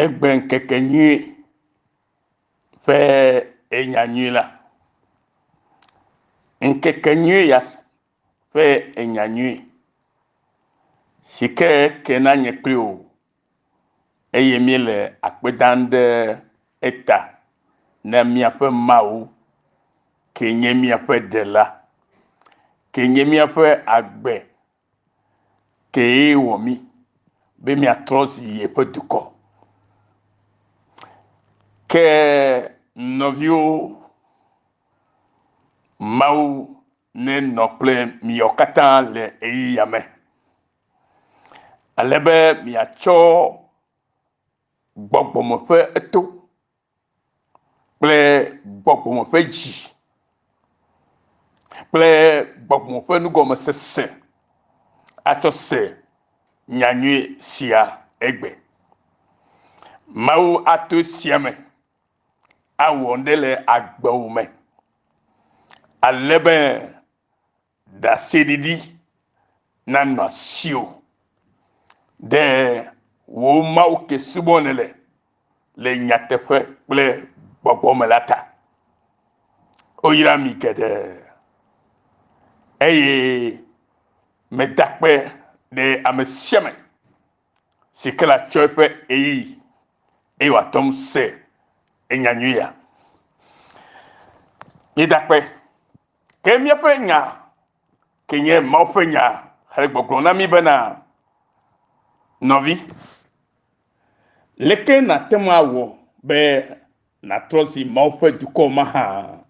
nkeke nuit fait enyanyui la nkeke nuit ya fait enyanyui sike kena nyekrio eyemile akpedande eta na miafe Mawu kenye miafe dela kenye miafe agbe ke womi be mi atrosi yepe Dukɔ ke novio Mawu ne nokple miokata le eyame alebe miacho gbogbomofe eto ple gbogbomofe ji ple gbogbomofe nugome sese acho se nyanyui sia egbe Mawu ato siame awondele agbeume alebe da sedidi na nasio de wo Mawu ke subonele le nyatefe ple gbogbomelata oyira mi kede eye medakpe de amesiame sikela choife eyi ewatom se enyanyuya midakpe ke miafe nya kenye maofe nya hare gbogbo mi bena novi leke na tema wo be na trosi maofe Dukɔ maha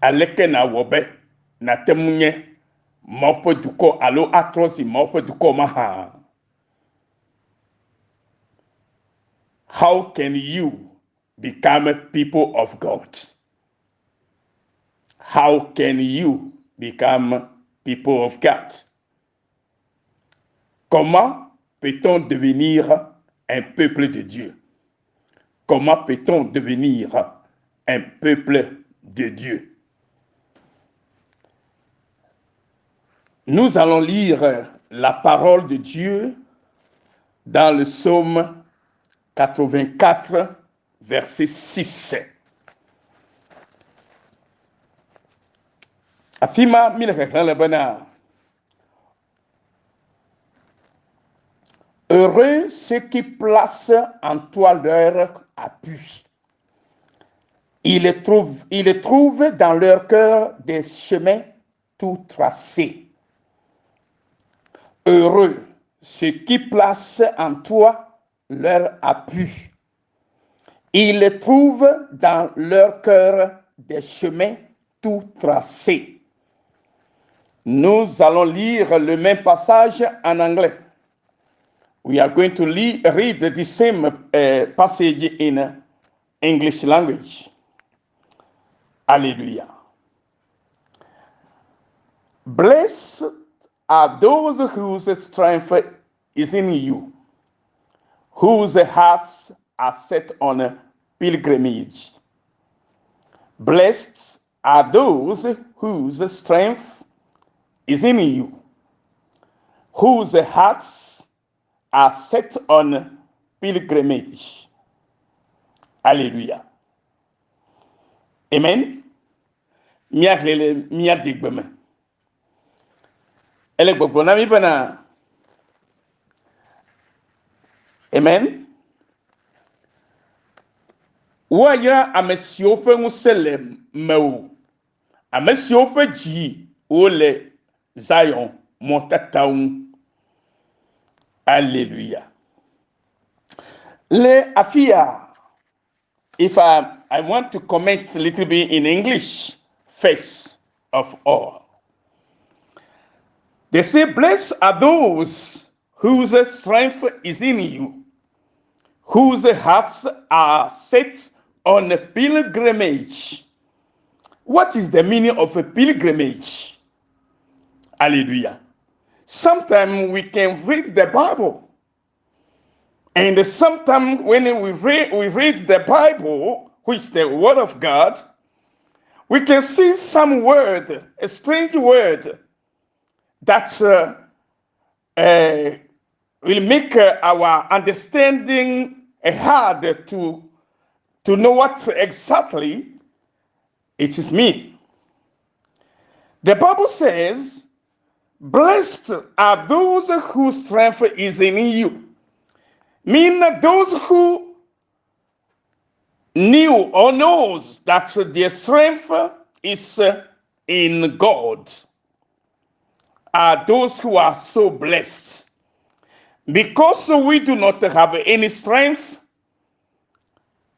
aleke na wo be na temunye maofe Dukɔ alo atrosi maofe Dukɔ maha. How can you become a people of God? How can you become people of God? Comment peut-on devenir un peuple de Dieu? Comment peut-on devenir un peuple de Dieu? Nous allons lire la parole de Dieu dans le psaume 84, verset 6. Afima lebena. Heureux ceux qui placent en toi leur appui. Ils trouvent dans leur cœur des chemins tout tracés. Heureux ceux qui placent en toi leur appui. Ils trouvent dans leur cœur des chemins tout tracés. Nous allons lire le même passage en anglais. We are going to read the same passage in English language. Hallelujah. Blessed are those whose strength is in you, whose hearts are set on a pilgrimage. Blessed are those whose strength is in you, whose hearts are set on pilgrimage. Hallelujah. Amen. Miya digbeme. Ele gbogbo na mi bana. Amen. WOAYRA Amesiwo fe ŋusẽ MEWO. Amesiwo fe dzi wo le Zion MƆTATAWO. Alléluia. Le afia. If I want to comment a little bit in English, first of all. They say, blessed are those whose strength is in you, whose hearts are set on a pilgrimage. What is the meaning of a pilgrimage? Hallelujah. Sometimes we can read the Bible, and sometimes when we read the Bible, which is the Word of God, we can see some word, a strange word, that will make our understanding hard to know what exactly it is mean. The Bible says, blessed are those whose strength is in you. Meaning those who knew or knows that their strength is in God are those who are so blessed. Because we do not have any strength,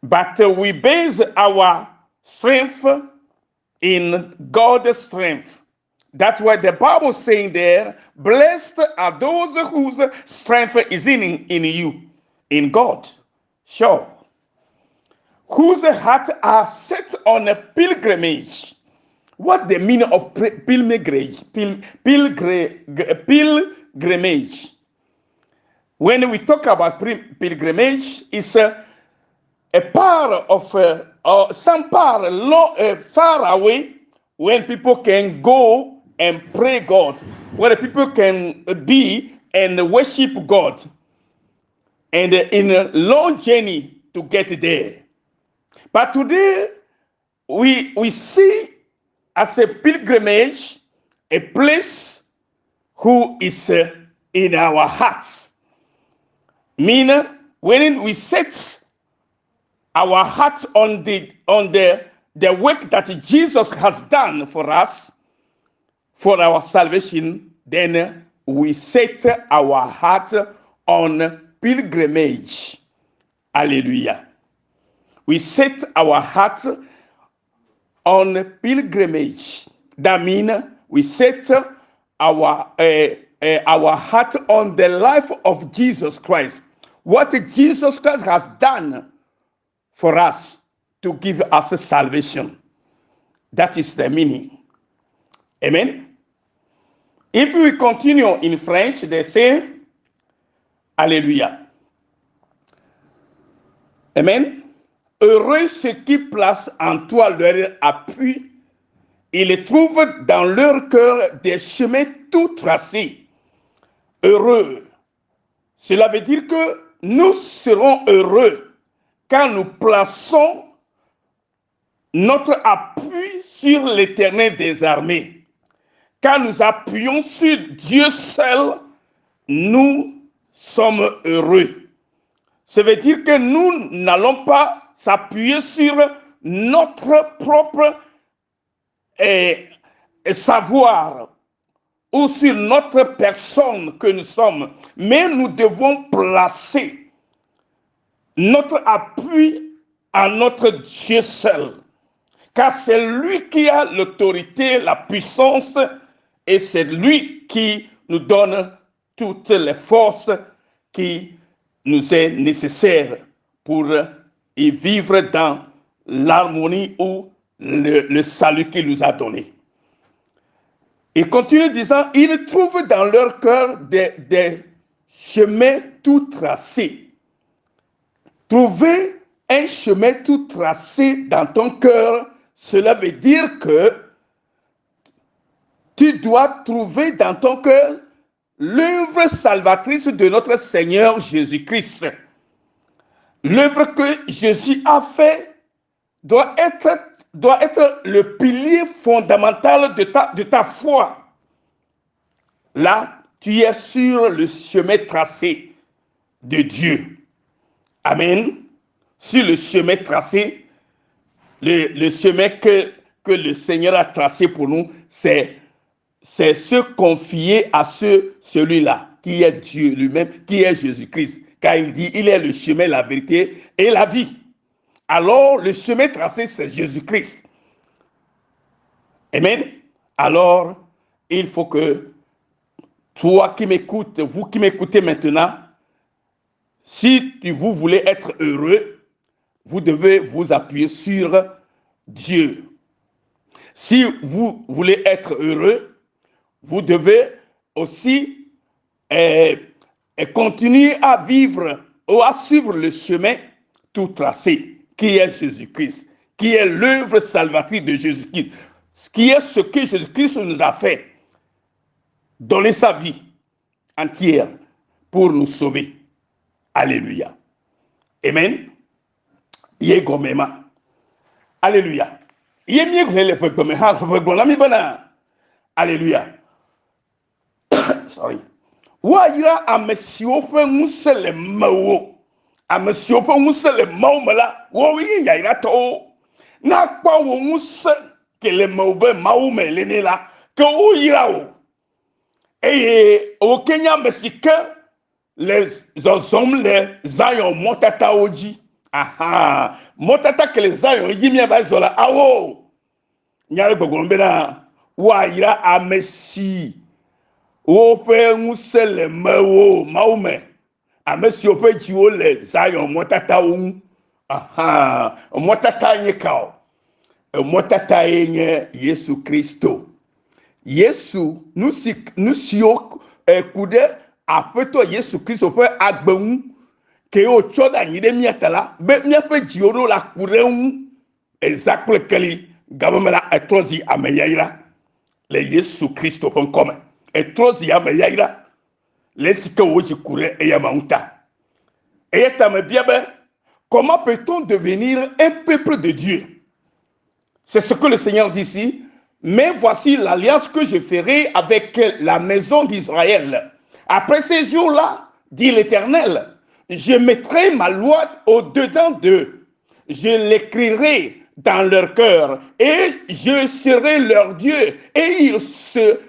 but we base our strength in God's strength. That's what the Bible is saying there. Blessed are those whose strength is in you, in God. Sure. Whose hearts are set on a pilgrimage. What the meaning of pilgrimage? Pilgrimage. When we talk about pilgrimage, it's a part of some part far away when people can go and pray God, where people can be and worship God, and in a long journey to get there. But today, we see as a pilgrimage a place who is in our hearts. Meaning, when we set our hearts on the work that Jesus has done for us, for our salvation, then we set our heart on pilgrimage. Hallelujah. We set our heart on pilgrimage. That means we set our heart on the life of Jesus Christ. What Jesus Christ has done for us to give us salvation. That is the meaning. Amen. If we continue in French, they say, Alléluia. Amen. Heureux ceux qui placent en toi leur appui, ils trouvent dans leur cœur des chemins tout tracés. Heureux. Cela veut dire que nous serons heureux quand nous plaçons notre appui sur l'Éternel des armées. Quand nous appuyons sur Dieu seul, nous sommes heureux. Ça veut dire que nous n'allons pas s'appuyer sur notre propre savoir ou sur notre personne que nous sommes, mais nous devons placer notre appui à notre Dieu seul. Car c'est lui qui a l'autorité, la puissance, et c'est lui qui nous donne toutes les forces qui nous est nécessaire pour y vivre dans l'harmonie ou le salut qu'il nous a donné. Il continue disant, ils trouvent dans leur cœur des chemins tout tracés. Trouver un chemin tout tracé dans ton cœur, cela veut dire que tu dois trouver dans ton cœur l'œuvre salvatrice de notre Seigneur Jésus-Christ. L'œuvre que Jésus a fait doit être le pilier fondamental de ta foi. Là, tu es sur le chemin tracé de Dieu. Amen. Sur le chemin tracé, le chemin que le Seigneur a tracé pour nous, c'est se confier à celui-là, qui est Dieu lui-même, qui est Jésus-Christ. Car il dit, il est le chemin, la vérité et la vie. Alors, le chemin tracé, c'est Jésus-Christ. Amen. Alors, il faut que toi qui m'écoutes, vous qui m'écoutez maintenant, si vous voulez être heureux, vous devez vous appuyer sur Dieu. Si vous voulez être heureux, vous devez aussi continuer à vivre ou à suivre le chemin tout tracé, qui est Jésus-Christ, qui est l'œuvre salvatrice de Jésus-Christ, qui est ce que Jésus-Christ nous a fait, donner sa vie entière pour nous sauver. Alléluia. Amen. Ye gomema. Alléluia. Ye mieux que le peuple, mais alléluia. Sorry. WOAYRA Amesiwo fe ŋusẽ le MEWO. Amesiwo fe ŋusẽ le Mawu me la, wowoe nye YAYRATƆwo. Na kpɔ wo ŋusẽ ke le MEWO be Mawu me le ne la, ke wo yra wo. Eye wo ke nye ame si ke le zɔzɔm le Zion mɔtatawo dzi. Aha, mɔtata ke le Zion dzi miaba zɔ la, awo. Nyale gbɔgblɔm bena WOAYRA ame si wo fe ŋusẽ le MEWO Mawu me. Ame si wo ƒe dziwo le Zion mɔtatawo ŋu. Aha, mɔtata nye ka o. Mɔtata ye nye Yesu Kristo. Yesu nu siwo ku ɖe Aƒetɔ Yesu Kristo ƒe agbe ŋu ke wo tsɔ ɖe anyi ɖe mía ta la be míaƒe dziwo ɖo la ku ɖe ŋu eza kple keli gabeme la etrɔ zi ame yayra le Yesu Kristo ƒe ŋkɔ me. Etrɔ zi ame yayra le si ke wo dzi ku ɖe eyama ŋu ta. Eya ta me bia be comment peut-on devenir un peuple de Dieu? C'est ce que le Seigneur dit ici. Mais voici l'alliance que je ferai avec la maison d'Israël. Après ces jours-là, dit l'Éternel, je mettrai ma loi au-dedans d'eux. Je l'écrirai dans leur cœur et je serai leur Dieu et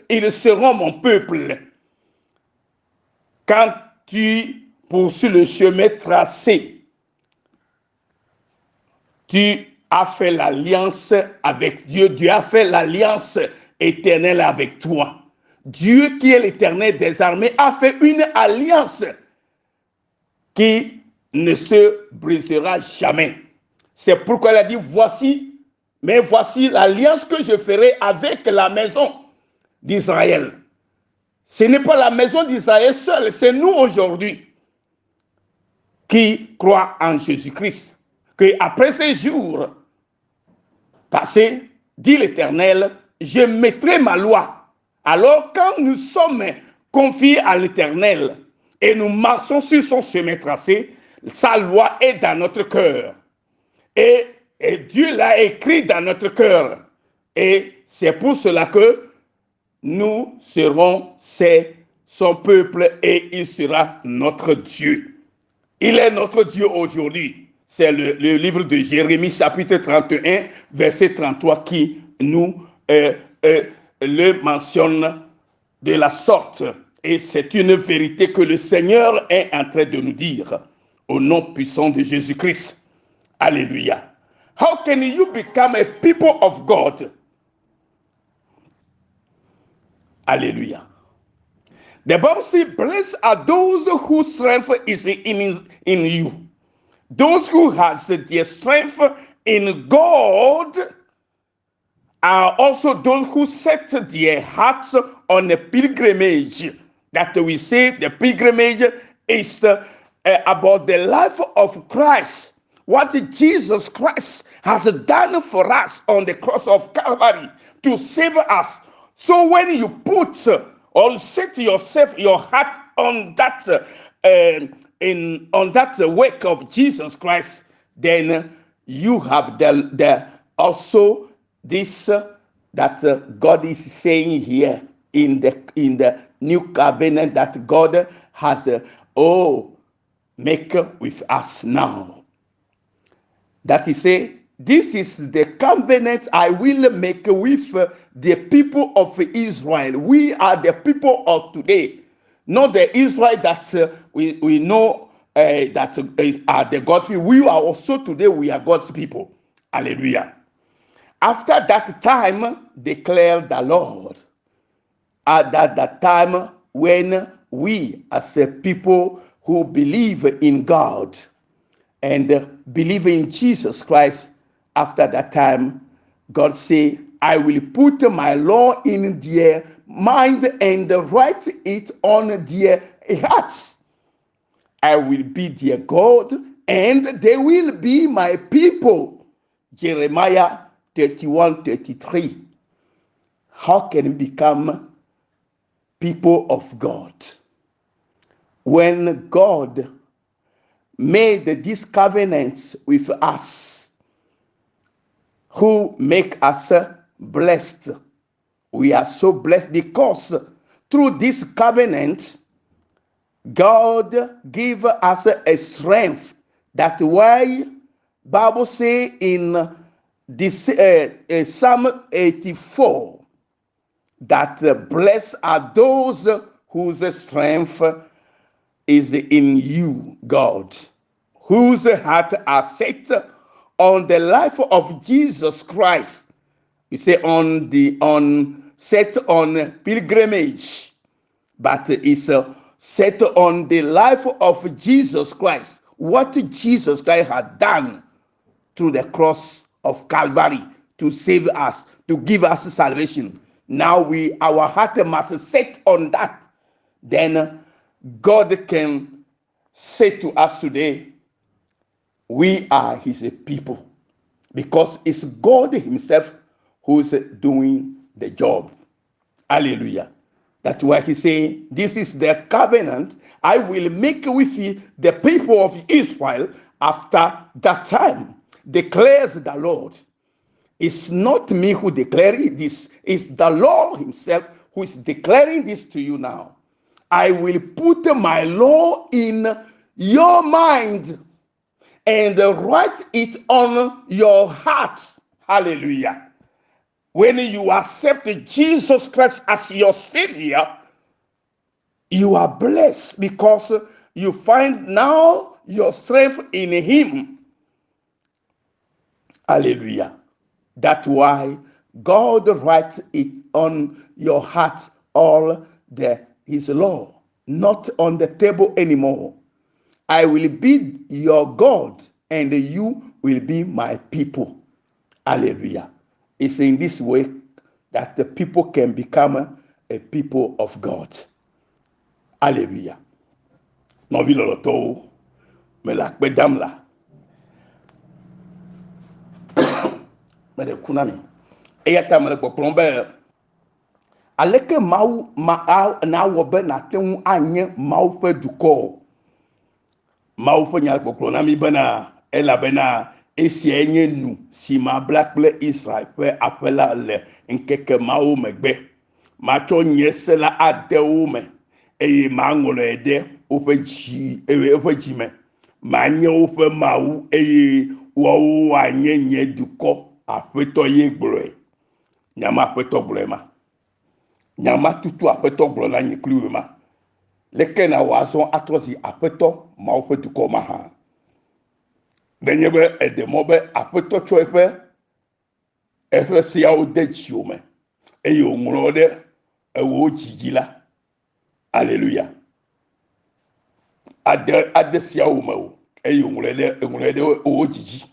ils seront mon peuple. Quand tu poursuis le chemin tracé, tu a fait l'alliance avec Dieu. Dieu a fait l'alliance éternelle avec toi. Dieu qui est l'Éternel des armées a fait une alliance qui ne se brisera jamais. C'est pourquoi il a dit voici l'alliance que je ferai avec la maison d'Israël. Ce n'est pas la maison d'Israël seule, c'est nous aujourd'hui qui croient en Jésus-Christ. Que après ces jours passé, dit l'Éternel, je mettrai ma loi. Alors quand nous sommes confiés à l'Éternel et nous marchons sur son chemin tracé, sa loi est dans notre cœur. Et Dieu l'a écrit dans notre cœur. Et c'est pour cela que nous serons son peuple et il sera notre Dieu. Il est notre Dieu aujourd'hui. C'est le livre de Jérémie, chapitre 31, verset 33, qui nous le mentionne de la sorte. Et c'est une vérité que le Seigneur est en train de nous dire, au nom puissant de Jésus-Christ. Alléluia. How can you become a people of God? Alléluia. The Bible says, blessed are those whose strength is in you. Those who have their strength in God are also those who set their hearts on a pilgrimage. That we say the pilgrimage is about the life of Christ. What Jesus Christ has done for us on the cross of Calvary to save us. So when you put or set yourself, your heart on that on that work of Jesus Christ, then you have also this that God is saying here in the new covenant that God has make with us now. That he say, this is the covenant I will make with the people of Israel. We are the people of today. Not the Israel that we know that are the God's people. We are also today, we are God's people. Hallelujah. After that time, declared the Lord. At that time when we as a people who believe in God and believe in Jesus Christ, after that time, God say, I will put my law in their mind and write it on their hearts. I will be their God and they will be my people. Jeremiah 31:33. How can we become people of God? When God made this covenant with us, who make us blessed. We are so blessed because through this covenant, God give us a strength. That's why Bible say in this Psalm 84 that blessed are those whose strength is in you, God, whose heart are set on the life of Jesus Christ. You say set on pilgrimage, but it's set on the life of Jesus Christ. What Jesus Christ had done through the cross of Calvary to save us, to give us salvation. Now our heart must set on that. Then God can say to us today, we are his people, because it's God himself who's doing the job. Hallelujah. That's why he saying, this is the covenant I will make with you, the people of Israel, after that time, declares the Lord. It's not me who declares this, it's the Lord himself who is declaring this to you now. I will put my law in your mind and write it on your heart. Hallelujah. When you accept Jesus Christ as your Savior, you are blessed because you find now your strength in him. Hallelujah. That's why God writes it on your heart, all his law, not on the table anymore. I will be your God and you will be my people. Hallelujah. It's in this way that the people can become a people of God. Hallelujah. Non vi loloto me la kpedam la. Me de kunami. Eyata me le poplombe. Aleke Mawu na wobe na tenu anye Mawu fe dukɔ. Mawu fe nya poplonami bena elabena ESIAE nye nu si MABLA kple Israel fe afela le nkeke Mawu megbe. Matsɔ nye se la ade wo me eye maŋlɔe ɖe woƒe dzi me. Manye woƒe Mawu eye woawo anye nye dukɔ. Aƒetɔ ye gblɔe. Nyama aƒetɔ gblɔe ma. Nyama tutu aƒetɔ gblɔ la nye kliwe ma. Leke na wazɔ atrɔzi aƒetɔ Mawu ƒe dukɔ ma hã. Nenye be edemɔ be aƒetɔ tsɔ eƒe seawo de dziwo me eye wòŋlɔ ɖe ewo dzidzi la. Alléluia. Ade seawo me o eye wòŋlɔ ɖe ewo dzidzi.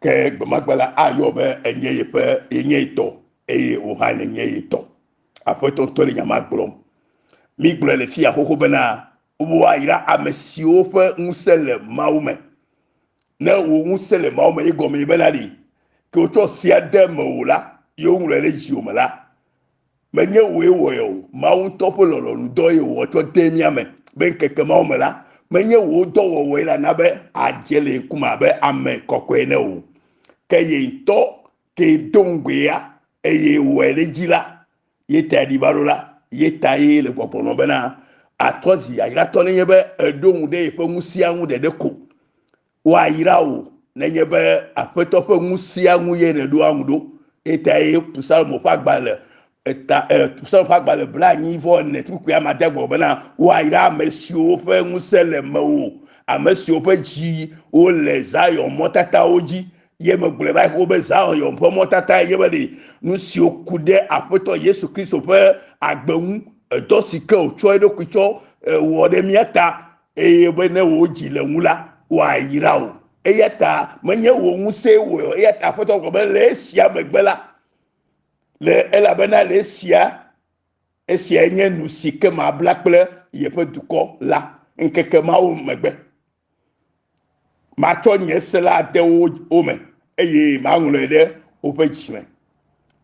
Ke gbemagbala ayɔ be enye yenye etɔ eye wòhã nenye yetɔ. Aƒetɔ ŋutɔ le nyama gblɔm. Mi gblɔ le fia xoxo bena woayra Amesiwo ƒe ŋusẽ le Mawu me. Ne wo ŋusẽ le Mawu me ye gɔme ye bena ɖi ke wotsɔ sia de mewò la ye woŋlɔ ɖe dziwò me la. Menye woe wɔe o. Mawu ŋutɔ ƒe lɔlɔ̃nudɔ ye wòtsɔ de mía me be ŋkeke mawo me la. Menye wo dɔwɔwɔe la na be adze le ŋkume abe ame kɔkɔe ne o. Ke ye ŋutɔ ke do ŋugbea eye wɔe ɖe dzi la ye ta ɖi va ɖo la ye ta ye le gbɔgblɔm bena atrɔ zi yayratɔ nenye be eɖo ŋu ɖe yeƒe ŋusẽa ŋu ɖeɖe ko. Woayra wo nenye be aƒetɔ ƒe ŋusẽa ŋu ye neɖoa ŋu ɖo. Ye ta ye PSALMOWO ƒe agbalẽ PSALMOWO ƒe agbalẽ 84 tukui amade gbɔ bena woayra ame siwo ƒe ŋusẽ le mewò, ame siwo ƒe dzi wo le Zion mɔtatawo dzi. Ye me gblɔ va wo be Zion ƒe mɔtata ye be ɖe nu siwo ku ɖe aƒetɔ Yesu Kristo ƒe agbe ŋu, edɔ si ke wòtsɔ eɖokui tsɔ wɔ ɖe mía ta eye be ne wo dzi le ŋu la woayra wo. Eya ta menye wo ŋusẽ wɔ, eya ta aƒetɔ gblɔ be le esia megbe la le elabena le esia nye nu si ke MABLA kple yeƒe dukɔ la ŋkeke mawo megbe. Matsɔ nye se la de wo me eye maŋlɔe ɖe woƒe dzi me.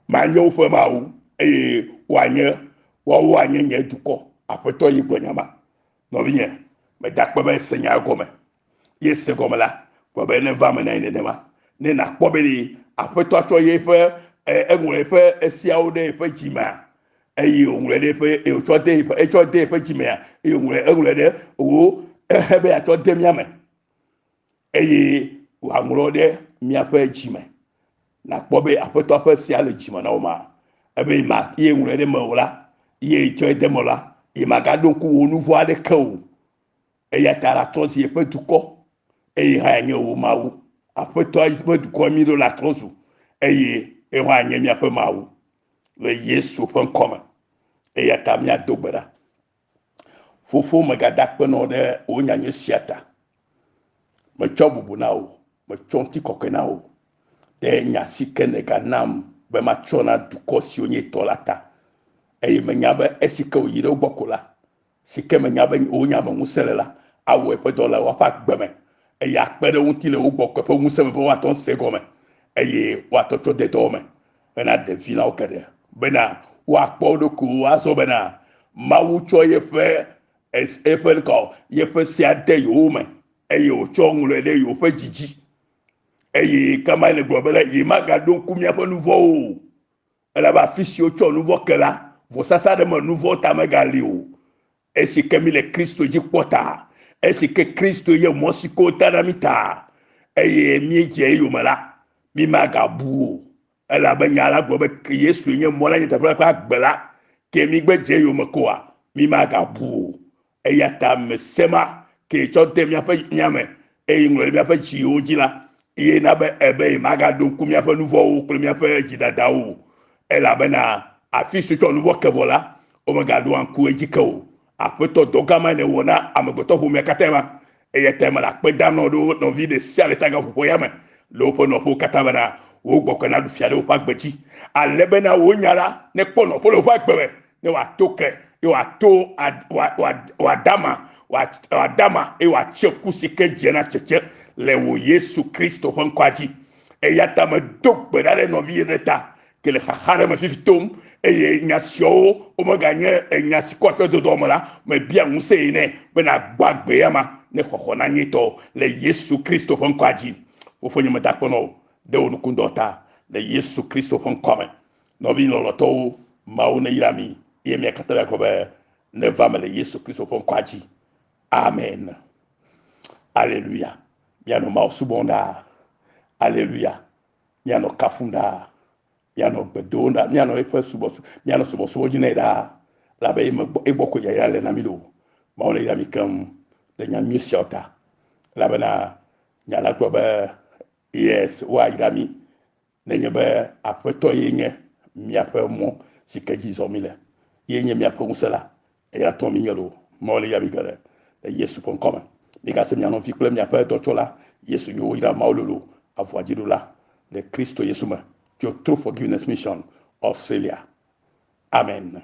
Manye woƒe Mawu eye woawo anye nye dukɔ. Aƒetɔ yi gblɔ nyama. Nɔvinye, meda kpe be se nya gɔme. yes comme là pour ben ne va mener ne ma ne na kpobeli apeto to ye fe enwure fe SIWO de fe jima eyi onwure de fe e cho de fe jima e onwure de wo ebe ato de miame eyi wa nwuro de mia fe jima na kpobe apeto fe SIWO jima na o ma ebe ma ye nwure de mawla ye cho de mola e magado ku nouveau ade kawo eya tara tozi e fe Dukɔ eyi ha nye o Mawu apeto ipe Dukɔ mi do la trozu eyi e ha nye mi ape Mawu le Yesu pen comme eya ta mi adogbera fofo me gada pe no de o nyanye siata me chobubu na o me chonti kokena o de nya sikene ganam be ma chona Dukɔ si onye tolata eyi me nya be esike o yire ogbokola sike me nya be o nya me nguselela awo pe dola wa pa gbeme eyi akpere unti le ogboko pe nguseme pe wa ton segome eyi wa to cho de dome na de vina okede bena wa kpodo ku aso bena Mawu cho ye fe efen ko ye fe sia de yo me eyi o cho ngule de yo fe jiji eyi kama le globele yi magado kumia fe nouveau ela ba fisio cho nouveau kela vo sasa de mo nouveau tamegali o esi kemi le Kristo ji pota esi ke Kristo ye mosiko tanamita eye mieje yo mala mi magabu ela banyala gbo be Yesu ye mola ye tabla kwa gbela ke mi gbeje yo makoa mi magabu eya ta mesema ke chote mi afa nyame e ngole mi afa ji ojila ye na be ebe magado ku mi afa nouveau ku mi afa jidada o ela bana afisu cho nouveau ke vola o magado an ku ejikao apeto dogama ne wona amegbeto bu me katema eye tema la pe dano do no vie de siale taga fu poyame lo po no po katabana o gboko na du fiale o pa gbeji alebena wo nyala ne po no po lo fa gbere ne wa toke e wa to wa dama e wa cheku sike jena cheche le wo Yesu Kristo hon kwaji e yata me dogbe dale no vie reta que le hahare me fifitom eye nyasio o mo ganye nyasiko to do mola me bia ngsɛ ne be na gbagbe yama ne khokhona nyito le Yesu Kristo hon kwaji ofo nyama dakono de onu kundota le Yesu Kristo hon come no vi lo to Mawu ne yirami ye me katara ko be ne va me le Yesu Kristo hon kwaji amen alléluia biano ma subonda alléluia biano kafunda miano bedonda miano epe subosu miano subosu ojineda la be egboko yaya le na milo ma on ira mikam de nya misiota la bana nya la to be yes wa ira mi ne nya be afeto yenye mi afa mo sikaji zomile yenye mi afa musala ya to mi nyelo ma on ira mikare de yesu.com mi ka se miano fikle mi afa to chola yesu yo ira maululu avoajidula le Kristo yesu ma your true forgiveness mission Australia. Amen.